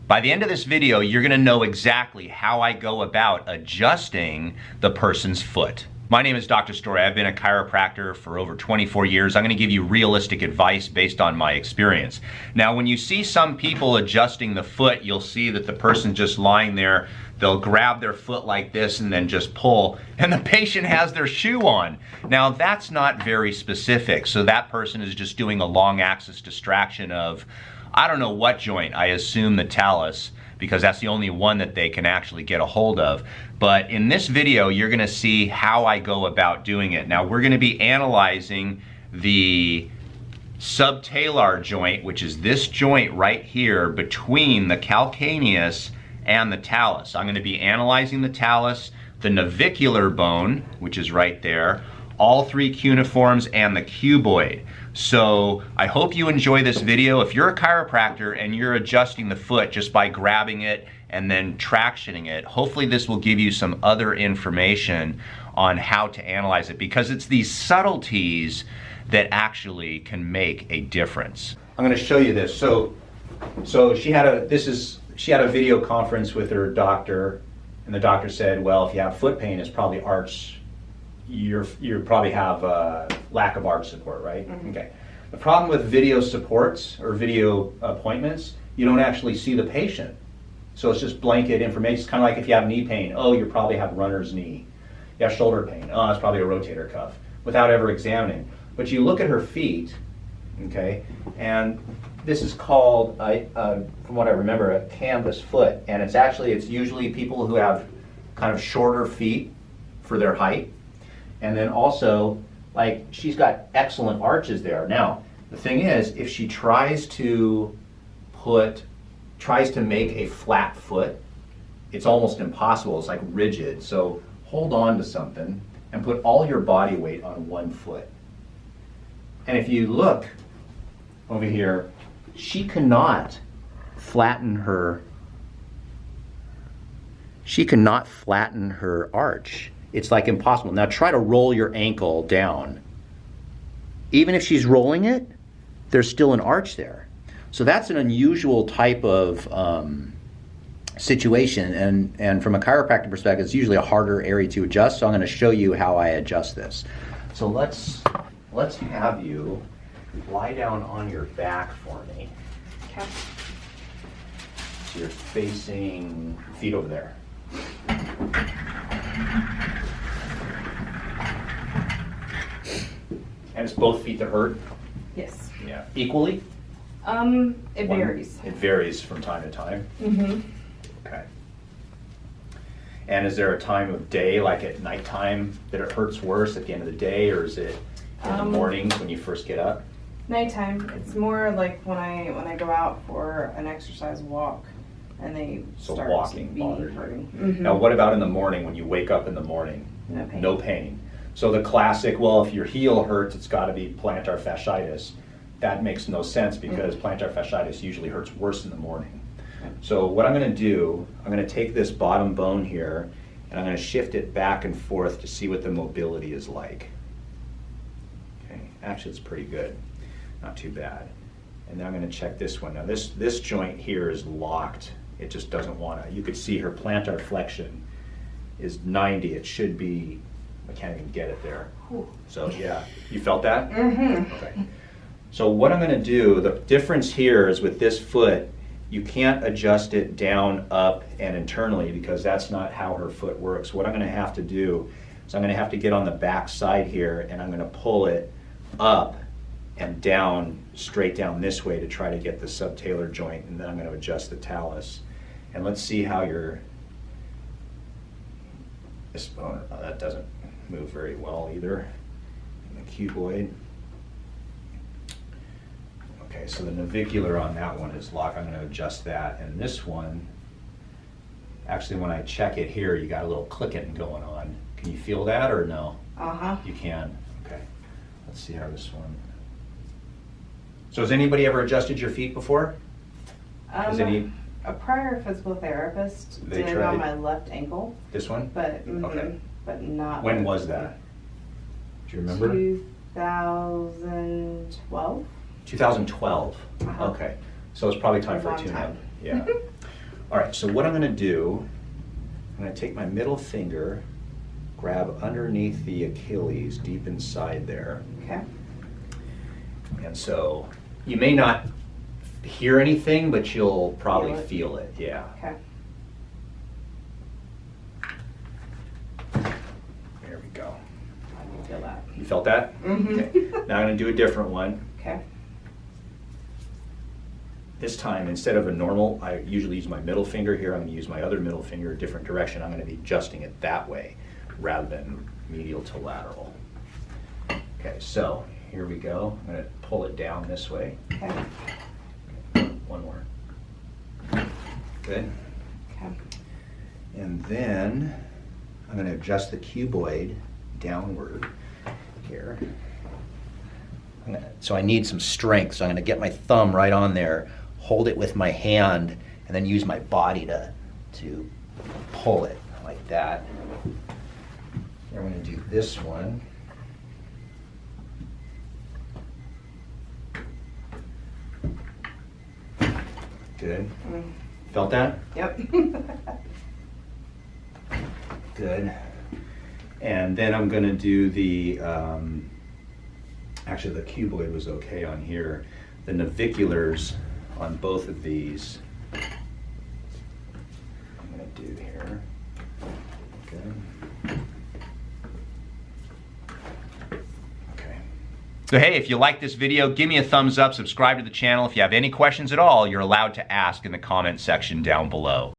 By the end of this video, you're gonna know exactly how I go about adjusting the person's foot. My name is Dr. Story. I've been a chiropractor for over 24 years. I'm gonna give you realistic advice based on my experience. Now, when you see some people adjusting the foot, you'll see that the person's just lying there. They'll grab their foot like this and then just pull, and the patient has their shoe on. Now, that's not very specific. So that person is just doing a long axis distraction of, I don't know what joint, I assume the talus, because that's the only one that they can actually get a hold of. But in this video, you're gonna see how I go about doing it. Now, we're gonna be analyzing the subtalar joint, which is this joint right here between the calcaneus and the talus. I'm gonna be analyzing the talus, the navicular bone, which is right there, all three cuneiforms, and the cuboid. So I hope you enjoy this video. If you're a chiropractor and you're adjusting the foot just by grabbing it and then tractioning it, hopefully this will give you some other information on how to analyze it, because it's these subtleties that actually can make a difference. I'm gonna show you this. So she had a video conference with her doctor, and the doctor said, well, if you have foot pain, it's probably arch. You probably have a lack of arch support, right? Mm-hmm. Okay. The problem with video supports or video appointments, you don't actually see the patient. So it's just blanket information. It's kind of like if you have knee pain, oh, you probably have runner's knee. You have shoulder pain, oh, it's probably a rotator cuff, without ever examining. But you look at her feet, okay, and this is called, from what I remember, a canvas foot. And it's usually people who have kind of shorter feet for their height. And then also, like, she's got excellent arches there. Now, the thing is, if she tries to make a flat foot, it's almost impossible. It's like rigid. So hold on to something and put all your body weight on one foot. And if you look over here, she cannot flatten her arch. It's like impossible. Now try to roll your ankle down. Even if she's rolling it, there's still an arch there. So that's an unusual type of situation, and from a chiropractic perspective, it's usually a harder area to adjust, so I'm gonna show you how I adjust this. So let's have you lie down on your back for me. Okay. So you're facing feet over there. And it's both feet that hurt? Yes. Yeah. Equally? It varies. It varies from time to time? Mm-hmm. Okay. And is there a time of day, like at nighttime, that it hurts worse at the end of the day, or is it in the mornings when you first get up? Nighttime. It's more like when I go out for an exercise walk and they start walking hurting. Mm-hmm. Now what about in the morning, when you wake up in the morning? No pain. No pain. So the classic, well, if your heel hurts, it's got to be plantar fasciitis. That makes no sense, because plantar fasciitis usually hurts worse in the morning. So what I'm going to do, I'm going to take this bottom bone here and I'm going to shift it back and forth to see what the mobility is like. Okay, actually it's pretty good, not too bad. And then I'm going to check this one. Now this joint here is locked. It just doesn't want to. You could see her plantar flexion is 90. It should be, I can't even get it there. So yeah, you felt that? Mm-hmm. Okay. So what I'm going to do, the difference here is with this foot, you can't adjust it down, up, and internally, because that's not how her foot works. What I'm going to have to do is I'm going to have to get on the back side here, and I'm going to pull it up and down, straight down this way to try to get the subtalar joint, and then I'm going to adjust the talus. And let's see how that doesn't move very well either. And the cuboid. Okay, so the navicular on that one is locked. I'm going to adjust that. And this one, actually when I check it here, you got a little clicking going on. Can you feel that or no? Uh-huh. You can. Okay. Let's see how this one. So has anybody ever adjusted your feet before? A prior physical therapist did it on my left ankle. This one? But okay. But not. When was that? Do you remember? 2012. 2012. Uh-huh. Okay. So it's probably time for a long tune-up. time. Yeah. All right, so what I'm gonna do, I'm gonna take my middle finger, grab underneath the Achilles, deep inside there. Okay. And so you may not hear anything, but you'll probably feel it. Yeah. Okay. There we go. I can feel that. You felt that? Mm-hmm. Okay. Now I'm gonna do a different one. Okay. This time, instead of a normal, I usually use my middle finger here, I'm gonna use my other middle finger a different direction. I'm gonna be adjusting it that way rather than medial to lateral. Okay, so here we go. I'm gonna pull it down this way. Okay. One more. Good. Okay. And then I'm gonna adjust the cuboid downward here. So I need some strength, so I'm gonna get my thumb right on there, hold it with my hand, and then use my body to pull it like that. Then I'm gonna do this one. Good. Felt that? Yep. Good. And then I'm gonna do the, actually the cuboid was okay on here. The naviculars on both of these, I'm gonna do here. Good. Okay. So hey, if you like this video, give me a thumbs up, subscribe to the channel. If you have any questions at all, you're allowed to ask in the comment section down below.